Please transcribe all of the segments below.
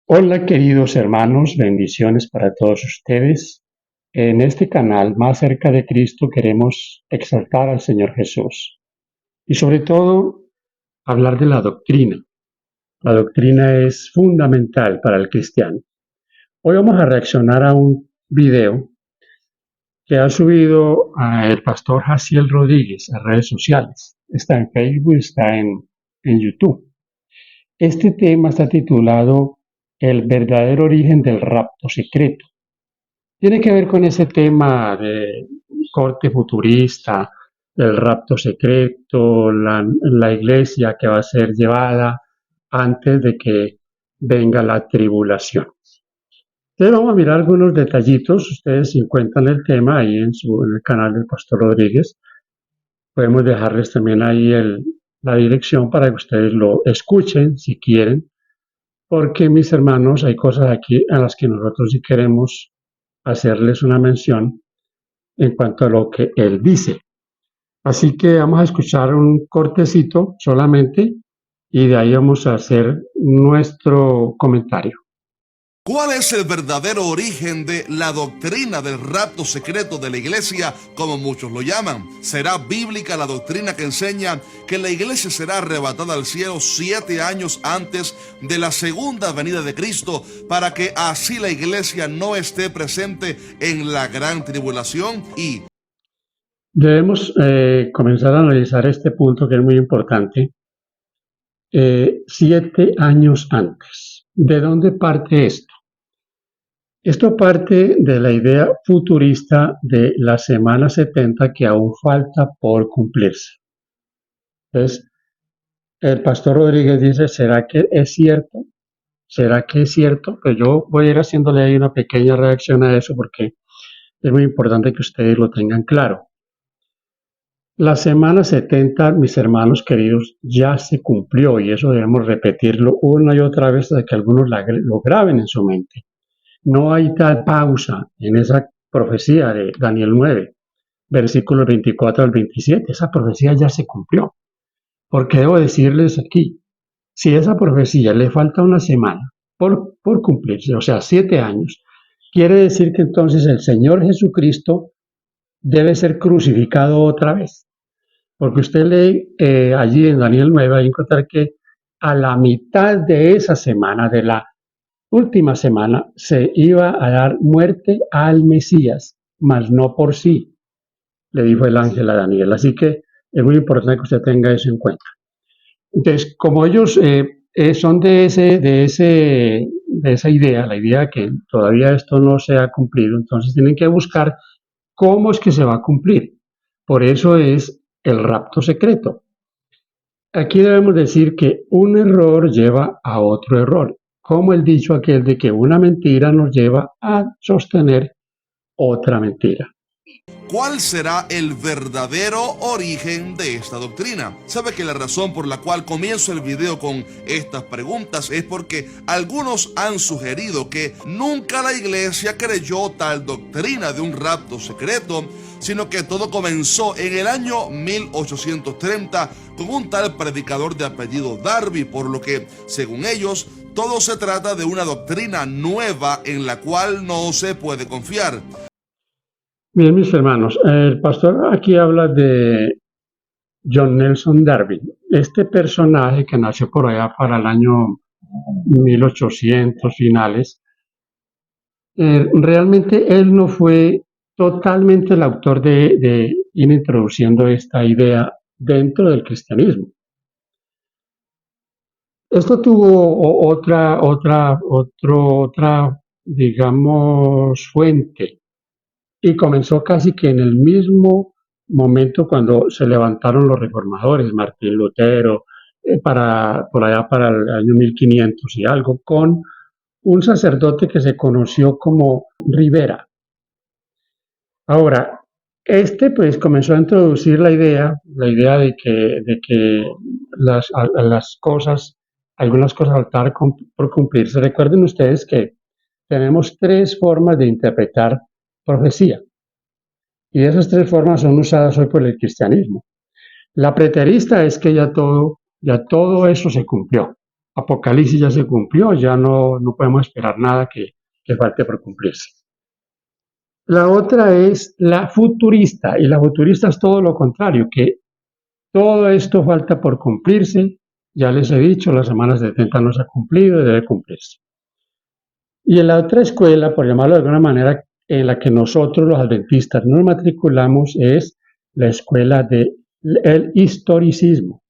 Hola queridos hermanos, bendiciones para todos ustedes. En este canal, Más cerca de Cristo, queremos exaltar al Señor Jesús y sobre todo hablar de la doctrina. La doctrina es fundamental para el cristiano. Hoy vamos a reaccionar a un video que ha subido el pastor Jaciel Rodríguez a redes sociales. Está en Facebook, está en YouTube. Este tema está titulado El verdadero origen del rapto secreto. Tiene que ver con ese tema de corte futurista, del rapto secreto, la iglesia que va a ser llevada antes de que venga la tribulación. Entonces vamos a mirar algunos detallitos. Ustedes si encuentran el tema ahí en el canal del Pastor Rodríguez. Podemos dejarles también ahí la dirección para que ustedes lo escuchen si quieren, porque mis hermanos, hay cosas aquí a las que nosotros sí queremos hacerles una mención en cuanto a lo que él dice. Así que vamos a escuchar un cortecito solamente y de ahí vamos a hacer nuestro comentario. ¿Cuál es el verdadero origen de la doctrina del rapto secreto de la iglesia, como muchos lo llaman? ¿Será bíblica la doctrina que enseña que la iglesia será arrebatada al cielo 7 años antes de la segunda venida de Cristo, para que así la iglesia no esté presente en la gran tribulación? Debemos comenzar a analizar este punto que es muy importante. 7 años antes. ¿De dónde parte esto? Esto parte de la idea futurista de la semana 70 que aún falta por cumplirse. Entonces, el pastor Rodríguez dice, ¿será que es cierto? ¿Será que es cierto? Pues yo voy a ir haciéndole ahí una pequeña reacción a eso porque es muy importante que ustedes lo tengan claro. La semana 70, mis hermanos queridos, ya se cumplió y eso debemos repetirlo una y otra vez hasta que algunos lo graben en su mente. No hay tal pausa en esa profecía de Daniel 9, versículos 24 al 27. Esa profecía ya se cumplió. Porque debo decirles aquí, si a esa profecía le falta una semana por cumplirse, o sea, 7 años, quiere decir que entonces el Señor Jesucristo debe ser crucificado otra vez. Porque usted lee allí en Daniel 9, va a encontrar que a la mitad de esa semana, de la última semana, se iba a dar muerte al Mesías, mas no por sí, le dijo el ángel a Daniel. Así que es muy importante que usted tenga eso en cuenta. Entonces, como ellos son de esa idea, la idea que todavía esto no se ha cumplido, entonces tienen que buscar cómo es que se va a cumplir. Por eso es el rapto secreto. Aquí debemos decir que un error lleva a otro error, como el dicho aquel de que una mentira nos lleva a sostener otra mentira. ¿Cuál será el verdadero origen de esta doctrina? Sabe que la razón por la cual comienzo el video con estas preguntas es porque algunos han sugerido que nunca la iglesia creyó tal doctrina de un rapto secreto, sino que todo comenzó en el año 1830 con un tal predicador de apellido Darby, por lo que, según ellos, todo se trata de una doctrina nueva en la cual no se puede confiar. Bien, mis hermanos, el pastor aquí habla de John Nelson Darby, este personaje que nació por allá para el año 1800 finales. Realmente él no fue totalmente el autor de ir introduciendo esta idea dentro del cristianismo. Esto tuvo otra, digamos, fuente y comenzó casi que en el mismo momento cuando se levantaron los reformadores, Martín Lutero, por allá para el año 1500 y algo, con un sacerdote que se conoció como Rivera. Ahora, este pues comenzó a introducir la idea de que las cosas, algunas cosas faltaban por cumplirse. Recuerden ustedes que tenemos 3 formas de interpretar profecía y esas 3 formas son usadas hoy por el cristianismo. La preterista es que ya todo eso se cumplió. Apocalipsis ya se cumplió, ya no podemos esperar nada que falte por cumplirse. La otra es la futurista, y la futurista es todo lo contrario, que todo esto falta por cumplirse. Ya les he dicho, la semana 70 no se ha cumplido y debe cumplirse. Y en la otra escuela, por llamarlo de alguna manera, en la que nosotros los adventistas nos matriculamos, es la escuela del historicismo,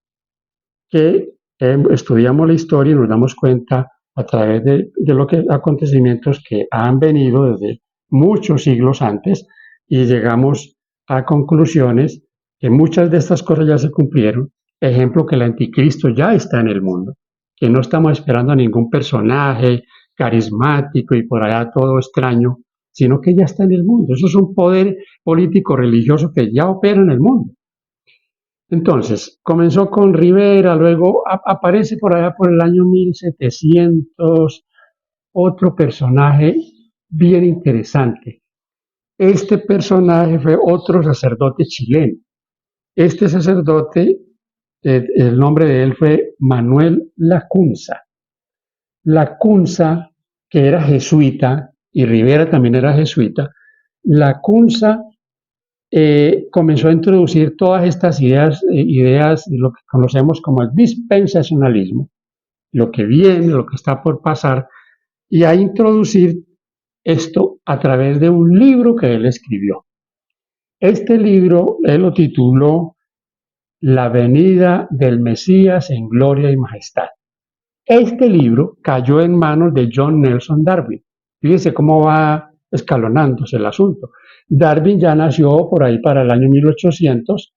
que estudiamos la historia y nos damos cuenta a través de los acontecimientos que han venido desde muchos siglos antes y llegamos a conclusiones que muchas de estas cosas ya se cumplieron. Ejemplo, que el anticristo ya está en el mundo, que no estamos esperando a ningún personaje carismático y por allá todo extraño, sino que ya está en el mundo. Eso es un poder político religioso que ya opera en el mundo. Entonces, comenzó con Rivera, luego aparece por allá por el año 1700 otro personaje bien interesante. Este personaje fue otro sacerdote chileno. Este sacerdote, el nombre de él fue Manuel Lacunza. Lacunza, que era jesuita, y Rivera también era jesuita, Lacunza comenzó a introducir todas estas ideas de lo que conocemos como el dispensacionalismo, lo que viene, lo que está por pasar, y a introducir esto a través de un libro que él escribió. Este libro él lo tituló La venida del Mesías en gloria y majestad. Este libro cayó en manos de John Nelson Darby. Fíjense cómo va escalonándose el asunto. Darwin ya nació por ahí para el año 1800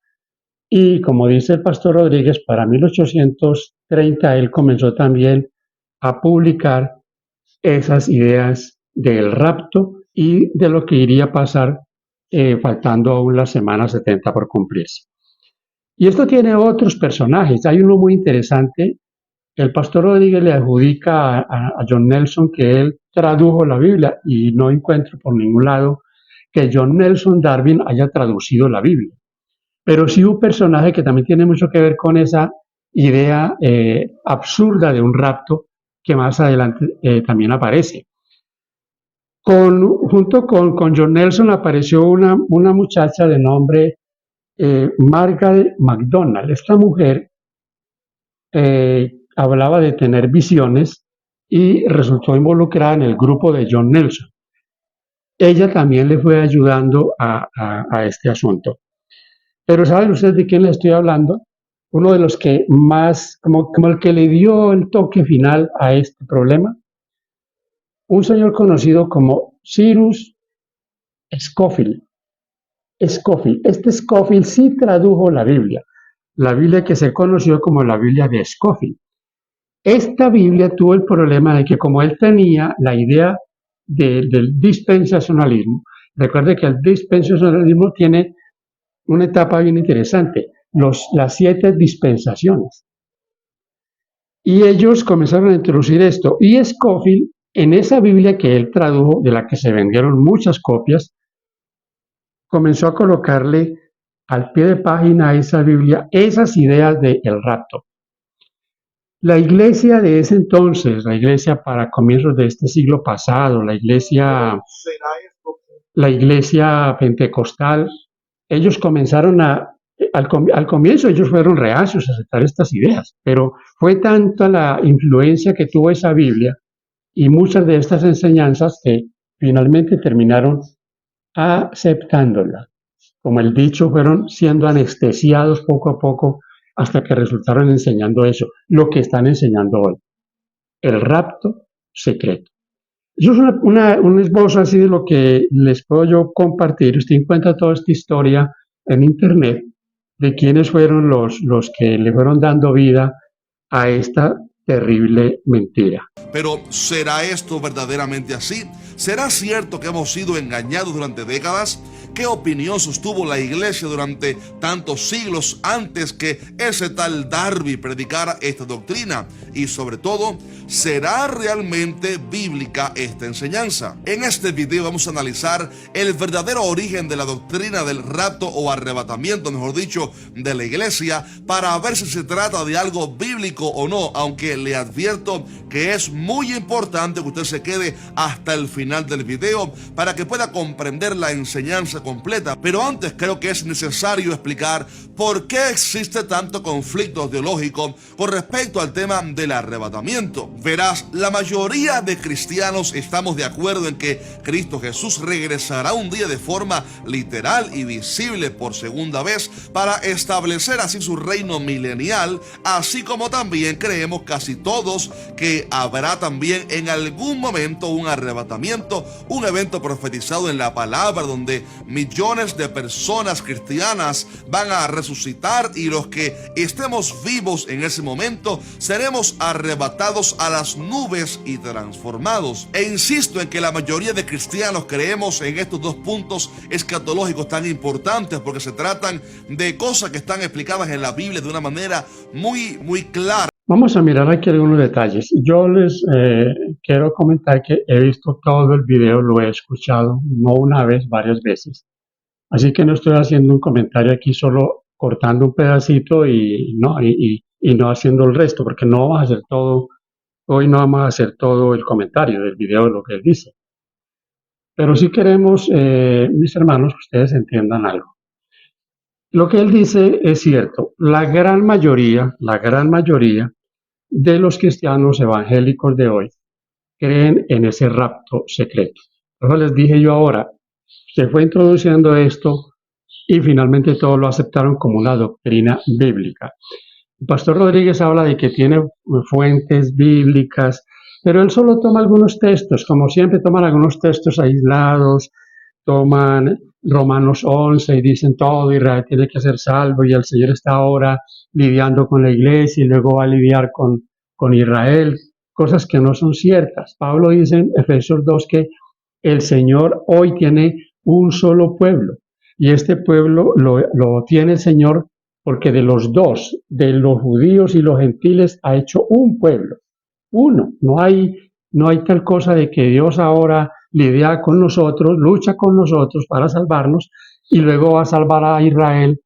y, como dice el pastor Rodríguez, para 1830 él comenzó también a publicar esas ideas del rapto y de lo que iría a pasar faltando aún la semana 70 por cumplirse. Y esto tiene otros personajes. Hay uno muy interesante. El pastor Rodríguez le adjudica a John Nelson que él tradujo la Biblia y no encuentro por ningún lado que John Nelson Darwin haya traducido la Biblia. Pero sí un personaje que también tiene mucho que ver con esa idea absurda de un rapto que más adelante también aparece. Junto con John Nelson apareció una muchacha de nombre Margaret MacDonald. Esta mujer hablaba de tener visiones y resultó involucrada en el grupo de John Nelson. Ella también le fue ayudando a este asunto. Pero ¿saben ustedes de quién les estoy hablando? Uno de los que más, como el que le dio el toque final a este problema, un señor conocido como Cyrus Scofield. Este Scofield sí tradujo la Biblia que se conoció como la Biblia de Scofield. Esta Biblia tuvo el problema de que como él tenía la idea del dispensacionalismo, recuerde que el dispensacionalismo tiene una etapa bien interesante, las 7 dispensaciones. Y ellos comenzaron a introducir esto. Y Scofield, en esa Biblia que él tradujo, de la que se vendieron muchas copias, comenzó a colocarle al pie de página a esa Biblia esas ideas del rapto. La iglesia de ese entonces, la iglesia para comienzos de este siglo pasado, la iglesia pentecostal, ellos comenzaron al comienzo ellos fueron reacios a aceptar estas ideas, pero fue tanta la influencia que tuvo esa Biblia y muchas de estas enseñanzas que finalmente terminaron aceptándola. Como el dicho, fueron siendo anestesiados poco a poco hasta que resultaron enseñando eso, lo que están enseñando hoy, el rapto secreto. Eso es un esbozo así de lo que les puedo yo compartir. Usted encuentra toda esta historia en internet de quiénes fueron los que le fueron dando vida a esta terrible mentira. Pero ¿será esto verdaderamente así? ¿Será cierto que hemos sido engañados durante décadas? qué opinión sostuvo la iglesia durante tantos siglos antes que ese tal Darby predicara esta doctrina, y sobre todo, ¿será realmente bíblica esta enseñanza? En este video vamos a analizar el verdadero origen de la doctrina del rapto o arrebatamiento, mejor dicho, de la iglesia, para ver si se trata de algo bíblico o no, aunque le advierto que es muy importante que usted se quede hasta el final del video para que pueda comprender la enseñanza completa. Pero antes creo que es necesario explicar por qué existe tanto conflicto teológico con respecto al tema del arrebatamiento. Verás, la mayoría de cristianos estamos de acuerdo en que Cristo Jesús regresará un día de forma literal y visible por segunda vez para establecer así su reino milenial, así como también creemos casi todos que habrá también en algún momento un arrebatamiento, un evento profetizado en la palabra donde millones de personas cristianas van a resucitar y los que estemos vivos en ese momento seremos arrebatados a las nubes y transformados. E insisto en que la mayoría de cristianos creemos en estos dos puntos escatológicos tan importantes porque se tratan de cosas que están explicadas en la Biblia de una manera muy clara. Vamos a mirar aquí algunos detalles. Yo les quiero comentar que he visto todo el video, lo he escuchado no una vez, varias veces. Así que no estoy haciendo un comentario aquí, solo cortando un pedacito y no haciendo el resto, porque no vamos a hacer todo, hoy no vamos a hacer todo el comentario del video de lo que él dice. Pero sí queremos, mis hermanos, que ustedes entiendan algo. Lo que él dice es cierto. La gran mayoría de los cristianos evangélicos de hoy creen en ese rapto secreto. Por eso les dije yo ahora, se fue introduciendo esto y finalmente todos lo aceptaron como una doctrina bíblica. El pastor Rodríguez habla de que tiene fuentes bíblicas, pero él solo toma algunos textos, como siempre toman algunos textos aislados, toman Romanos 11 y dicen todo Israel tiene que ser salvo y el Señor está ahora lidiando con la iglesia y luego va a lidiar con Israel, cosas que no son ciertas. Pablo dice en Efesios 2 que el Señor hoy tiene un solo pueblo y este pueblo lo tiene el Señor porque de los dos, de los judíos y los gentiles, ha hecho un pueblo, uno. No hay tal cosa de que Dios ahora lidia con nosotros, lucha con nosotros para salvarnos y luego va a salvar a Israel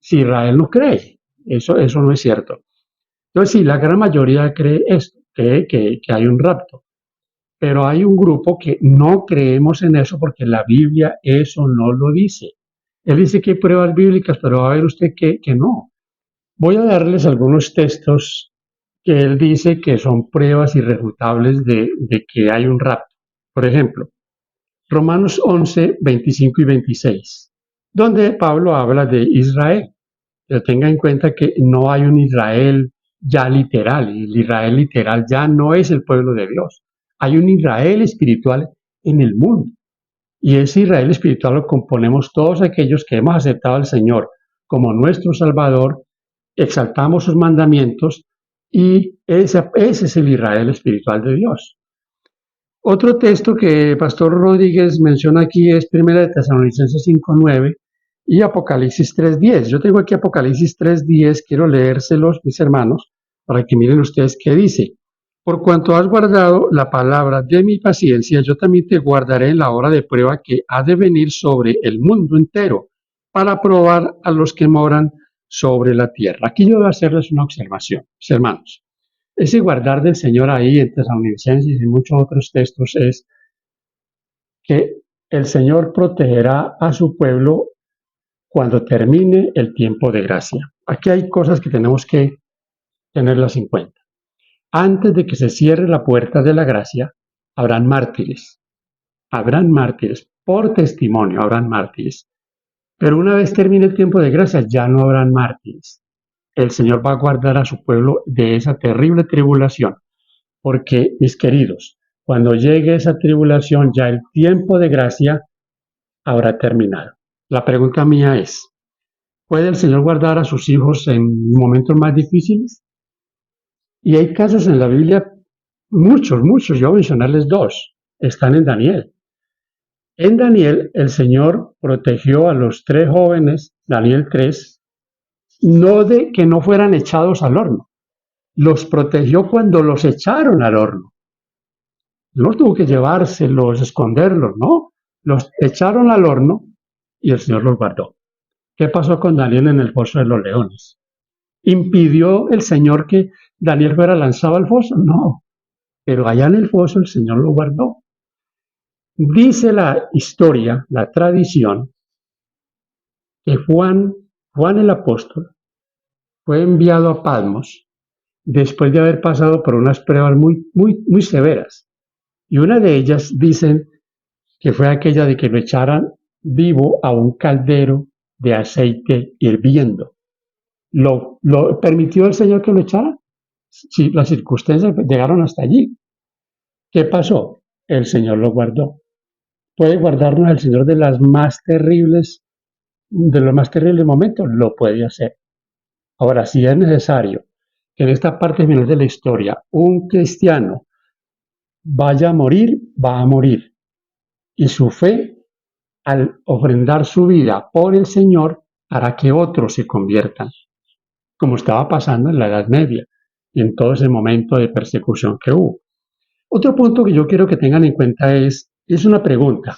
si Israel no cree. Eso no es cierto. Entonces sí, la gran mayoría cree esto, cree que hay un rapto. Pero hay un grupo que no creemos en eso porque la Biblia eso no lo dice. Él dice que hay pruebas bíblicas, pero va a ver usted que no. Voy a darles algunos textos que él dice que son pruebas irrefutables de que hay un rapto. Por ejemplo, Romanos 11, 25 y 26, donde Pablo habla de Israel. Pero tenga en cuenta que no hay un Israel ya literal, y el Israel literal ya no es el pueblo de Dios. Hay un Israel espiritual en el mundo. Y ese Israel espiritual lo componemos todos aquellos que hemos aceptado al Señor como nuestro Salvador, exaltamos sus mandamientos y ese es el Israel espiritual de Dios. Otro texto que Pastor Rodríguez menciona aquí es 1 de Tesalonicenses 5:9 y Apocalipsis 3:10. Yo tengo aquí Apocalipsis 3:10, quiero leérselos, mis hermanos, para que miren ustedes qué dice. Por cuanto has guardado la palabra de mi paciencia, yo también te guardaré en la hora de prueba que ha de venir sobre el mundo entero, para probar a los que moran sobre la tierra. Aquí yo voy a hacerles una observación, mis hermanos. Ese guardar del Señor ahí en Tesalonicenses y muchos otros textos es que el Señor protegerá a su pueblo cuando termine el tiempo de gracia. Aquí hay cosas que tenemos que tenerlas en cuenta. Antes de que se cierre la puerta de la gracia, habrán mártires. Habrán mártires, por testimonio habrán mártires. Pero una vez termine el tiempo de gracia, ya no habrán mártires. El Señor va a guardar a su pueblo de esa terrible tribulación, porque, mis queridos, cuando llegue esa tribulación, ya el tiempo de gracia habrá terminado. La pregunta mía es, ¿puede el Señor guardar a sus hijos en momentos más difíciles? Y hay casos en la Biblia, muchos, yo voy a mencionarles dos, están en Daniel. En Daniel, el Señor protegió a los tres jóvenes, Daniel 3, no de que no fueran echados al horno, los protegió cuando los echaron al horno. No tuvo que llevárselos, esconderlos, no. Los echaron al horno y el Señor los guardó. ¿Qué pasó con Daniel en el foso de los leones? ¿Impidió el Señor que Daniel fuera lanzado al foso? No, pero allá en el foso el Señor lo guardó. Dice la historia, la tradición, que Juan el apóstol, fue enviado a Patmos después de haber pasado por unas pruebas muy severas. Y una de ellas dicen que fue aquella de que lo echaran vivo a un caldero de aceite hirviendo. ¿Lo permitió el Señor que lo echara? Si las circunstancias llegaron hasta allí. ¿Qué pasó? El Señor lo guardó. ¿Puede guardarnos el Señor de los más terribles momentos? Lo puede hacer. Ahora, si es necesario que en esta parte final de la historia un cristiano vaya a morir, va a morir. Y su fe, al ofrendar su vida por el Señor, hará que otros se conviertan, como estaba pasando en la Edad Media y en todo ese momento de persecución que hubo. Otro punto que yo quiero que tengan en cuenta es una pregunta.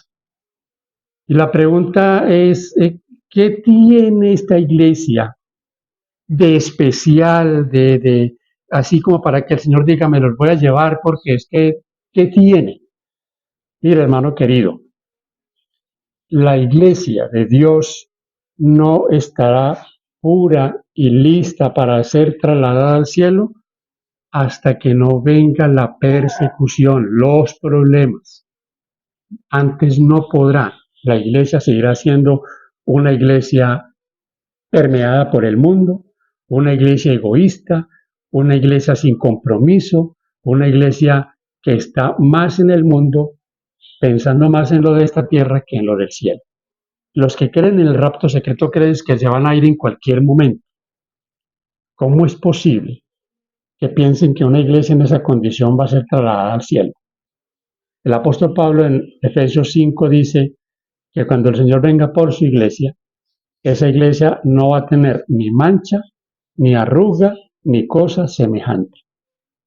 Y la pregunta es, ¿qué tiene esta iglesia de especial, así como para que el Señor diga, me los voy a llevar porque es que, ¿qué tiene? Mire, hermano querido, la iglesia de Dios no estará pura y lista para ser trasladada al cielo hasta que no venga la persecución, los problemas. Antes no podrá. La iglesia seguirá siendo una iglesia permeada por el mundo, una iglesia egoísta, una iglesia sin compromiso, una iglesia que está más en el mundo, pensando más en lo de esta tierra que en lo del cielo. Los que creen en el rapto secreto creen que se van a ir en cualquier momento. ¿Cómo es posible que piensen que una iglesia en esa condición va a ser trasladada al cielo? El apóstol Pablo en Efesios 5 dice que cuando el Señor venga por su iglesia, esa iglesia no va a tener ni mancha, ni arruga, ni cosa semejante.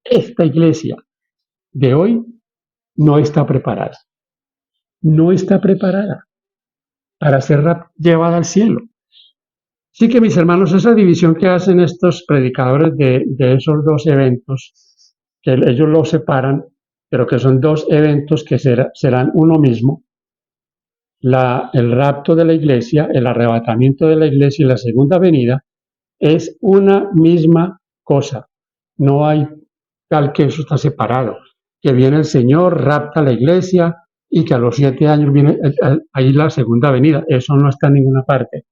Esta iglesia de hoy no está preparada. No está preparada para ser llevada al cielo. Así que, mis hermanos, esa división que hacen estos predicadores de esos dos eventos, que ellos los separan, pero que son dos eventos que serán uno mismo, el rapto de la iglesia, el arrebatamiento de la iglesia y la segunda venida, es una misma cosa. No hay tal que eso está separado. Que viene el Señor, rapta la iglesia y que a los 7 años viene ahí la segunda venida. Eso no está en ninguna parte.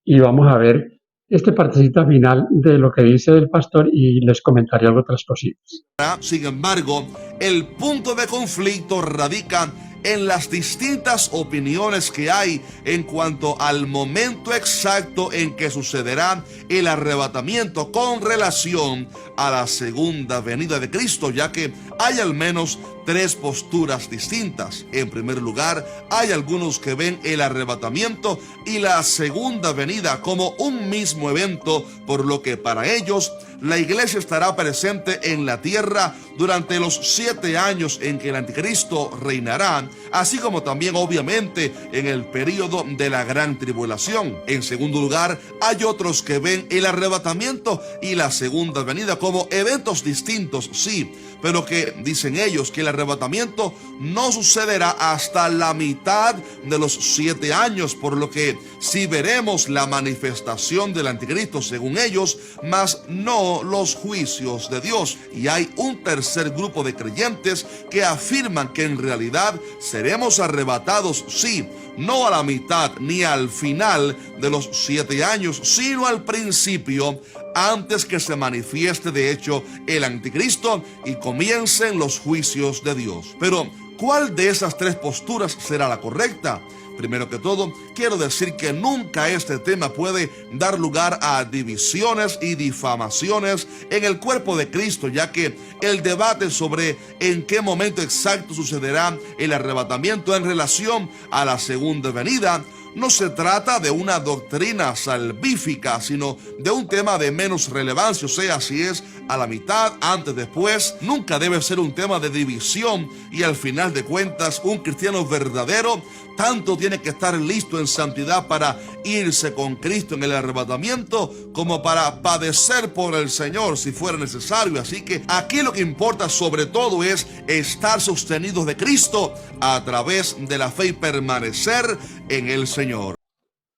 Y vamos a ver este partecita final de lo que dice el pastor y les comentaré algo otras cositas. Sin embargo, el punto de conflicto radica en las distintas opiniones que hay en cuanto al momento exacto en que sucederá el arrebatamiento con relación a la segunda venida de Cristo, ya que hay al menos tres posturas distintas. En primer lugar, hay algunos que ven el arrebatamiento y la segunda venida como un mismo evento, por lo que para ellos la iglesia estará presente en la tierra durante los 7 años en que el anticristo reinará, así como también obviamente en el período de la gran tribulación. En segundo lugar, hay otros que ven el arrebatamiento y la segunda venida como eventos distintos, sí, pero que dicen ellos que el arrebatamiento no sucederá hasta la mitad de los 7 años, por lo que sí veremos la manifestación del anticristo según ellos, mas no los juicios de Dios. Y hay un tercer grupo de creyentes que afirman que en realidad seremos arrebatados, sí, no a la mitad ni al final de los 7 años, sino al principio, antes que se manifieste de hecho el anticristo y comiencen los juicios de Dios. Pero, ¿cuál de esas tres posturas será la correcta? Primero que todo, quiero decir que nunca este tema puede dar lugar a divisiones y difamaciones en el cuerpo de Cristo, ya que el debate sobre en qué momento exacto sucederá el arrebatamiento en relación a la segunda venida no se trata de una doctrina salvífica, sino de un tema de menos relevancia, o sea, si es a la mitad, antes, después. Nunca debe ser un tema de división, y al final de cuentas, un cristiano verdadero tanto tiene que estar listo en santidad para irse con Cristo en el arrebatamiento, como para padecer por el Señor si fuera necesario. Así que aquí lo que importa sobre todo es estar sostenidos de Cristo a través de la fe y permanecer en el Señor.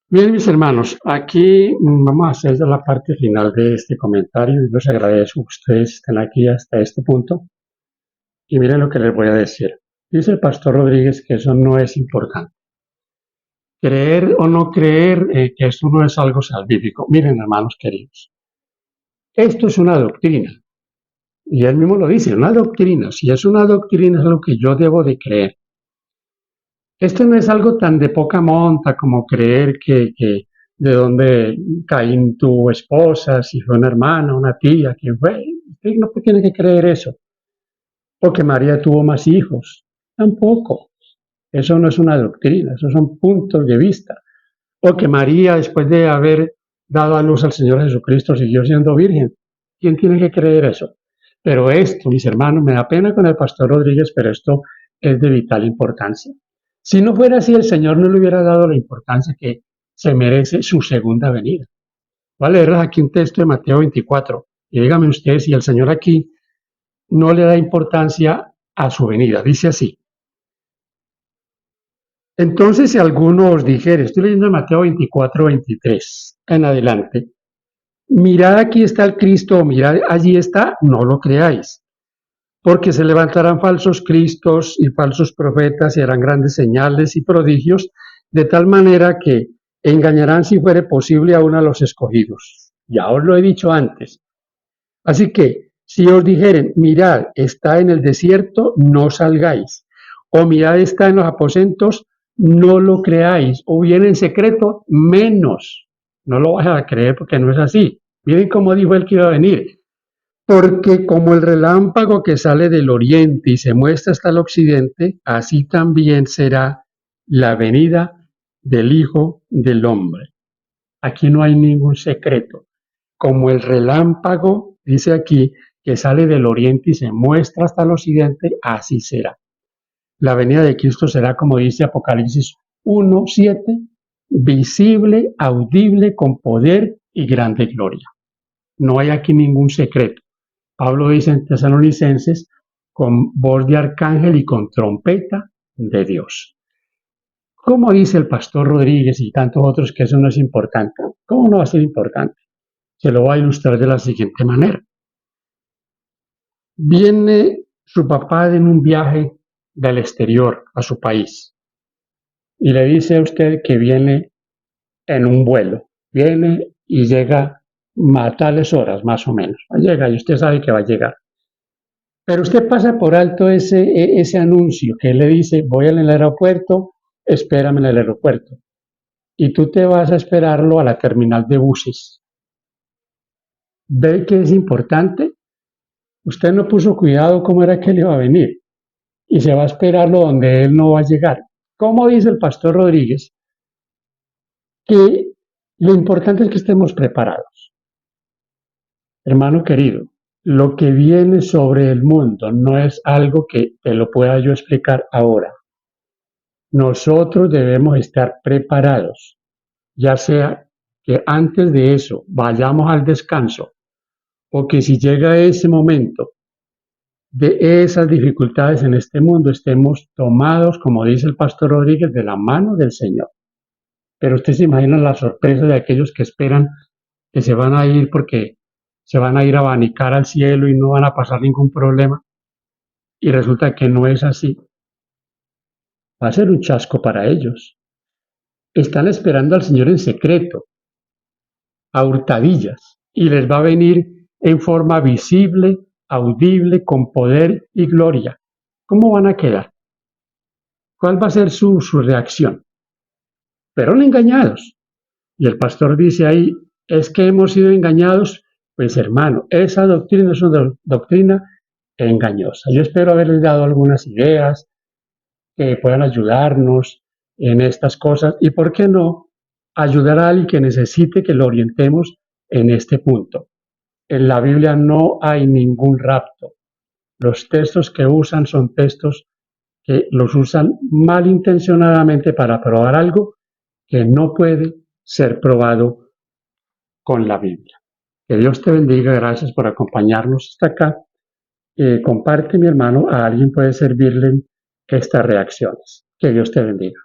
Bien, mis hermanos, aquí vamos a hacer ya la parte final de este comentario. Y les agradezco que ustedes estén aquí hasta este punto. Y miren lo que les voy a decir. Dice el pastor Rodríguez que eso no es importante. Creer o no creer que esto no es algo salvífico. Miren, hermanos queridos, esto es una doctrina. Y él mismo lo dice, una doctrina. Si es una doctrina es lo que yo debo de creer. Esto no es algo tan de poca monta como creer que de dónde Caín tuvo esposa, si fue una hermana, una tía, quién fue. Usted no tiene que creer eso. O que María tuvo más hijos. Tampoco. Eso no es una doctrina, esos son puntos de vista. O que María, después de haber dado a luz al Señor Jesucristo, siguió siendo virgen. ¿Quién tiene que creer eso? Pero esto, mis hermanos, me da pena con el pastor Rodríguez, pero esto es de vital importancia. Si no fuera así, el Señor no le hubiera dado la importancia que se merece su segunda venida. Voy a leerles aquí un texto de Mateo 24. Y díganme ustedes si el Señor aquí no le da importancia a su venida. Dice así. Entonces, si alguno os dijere, estoy leyendo Mateo 24, 23 en adelante, mirad aquí está el Cristo, o mirad allí está, no lo creáis, porque se levantarán falsos cristos y falsos profetas y harán grandes señales y prodigios, de tal manera que engañarán, si fuere posible, aún a los escogidos. Ya os lo he dicho antes. Así que, si os dijeren, mirad, está en el desierto, no salgáis, o mirad, está en los aposentos, no lo creáis, o viene en secreto, menos. No lo vas a creer porque no es así. Miren cómo dijo él que iba a venir. Porque como el relámpago que sale del oriente y se muestra hasta el occidente, así también será la venida del Hijo del Hombre. Aquí no hay ningún secreto. Como el relámpago, dice aquí, que sale del oriente y se muestra hasta el occidente, así será. La venida de Cristo será, como dice Apocalipsis 1:7, visible, audible, con poder y grande gloria. No hay aquí ningún secreto. Pablo dice en Tesalonicenses, con voz de arcángel y con trompeta de Dios. ¿Cómo dice el pastor Rodríguez y tantos otros que eso no es importante? ¿Cómo no va a ser importante? Se lo va a ilustrar de la siguiente manera. Viene su papá en un viaje del exterior a su país y le dice a usted que viene en un vuelo. Viene y llega a tales horas, más o menos. Llega y usted sabe que va a llegar. Pero usted pasa por alto ese anuncio que le dice, voy al aeropuerto, espérame en el aeropuerto. Y tú te vas a esperarlo a la terminal de buses. ¿Ve que es importante? Usted no puso cuidado cómo era que él iba a venir. Y se va a esperarlo donde él no va a llegar. ¿Cómo dice el pastor Rodríguez? Que lo importante es que estemos preparados. Hermano querido, lo que viene sobre el mundo no es algo que te lo pueda yo explicar ahora. Nosotros debemos estar preparados, ya sea que antes de eso vayamos al descanso o que si llega ese momento de esas dificultades en este mundo estemos tomados, como dice el pastor Rodríguez, de la mano del Señor. Pero usted se imagina la sorpresa de aquellos que esperan que se van a ir porque se van a ir a abanicar al cielo y no van a pasar ningún problema. Y resulta que no es así. Va a ser un chasco para ellos. Están esperando al Señor en secreto, a hurtadillas, y les va a venir en forma visible, audible, con poder y gloria. ¿Cómo van a quedar? ¿Cuál va a ser su reacción? fueron engañados. Y el pastor dice ahí, es que hemos sido engañados. Pues hermano, esa doctrina es una doctrina engañosa. Yo espero haberles dado algunas ideas que puedan ayudarnos en estas cosas y, ¿por qué no?, ayudar a alguien que necesite que lo orientemos en este punto. En la Biblia no hay ningún rapto. Los textos que usan son textos que los usan malintencionadamente para probar algo que no puede ser probado con la Biblia. Que Dios te bendiga, gracias por acompañarnos hasta acá. Comparte, mi hermano, a alguien puede servirle estas reacciones. Que Dios te bendiga.